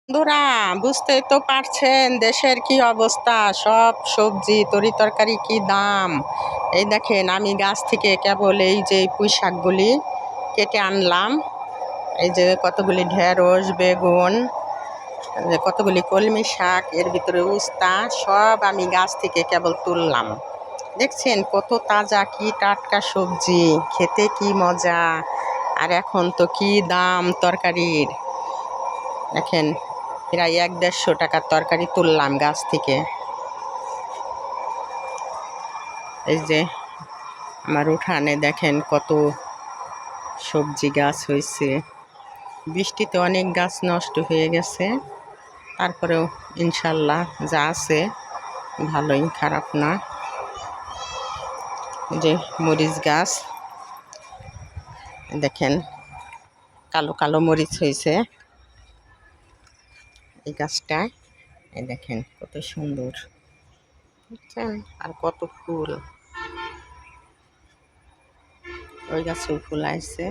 বন্ধুরা, বুঝতেই তো পারছেন দেশের কি অবস্থা। সব সবজি তরিতরকারি কি দাম। এই দেখেন, আমি গাছ থেকে কেবল এই যে পুঁই শাকগুলি কেটে আনলাম। এই যে কতগুলি ঢেঁড়স, বেগুন, কতগুলি কলমি শাক, এর ভিতরে উস্তা, সব আমি গাছ থেকে কেবল তুললাম। দেখছেন কত তাজা, কি টাটকা সবজি, খেতে কি মজা। আর এখন তো কি দাম তরকারির। দেখেন, প্রায় 1-150 টাকার তরকারি তুললাম গাছ থেকে। এই যে আমার উঠানে দেখেন কত সবজি গাছ হয়েছে। বৃষ্টিতে অনেক গাছ নষ্ট হয়ে গেছে, তারপরেও ইনশাল্লাহ যা আছে ভালোই, খারাপ না। এই যে মরিচ গাছ, দেখেন কালো কালো মরিচ হয়েছে এই গাছটায়। এই দেখেন কত সুন্দর, বুঝছেন? আর কত ফুল, ওই গাছেও ফুল আসছে।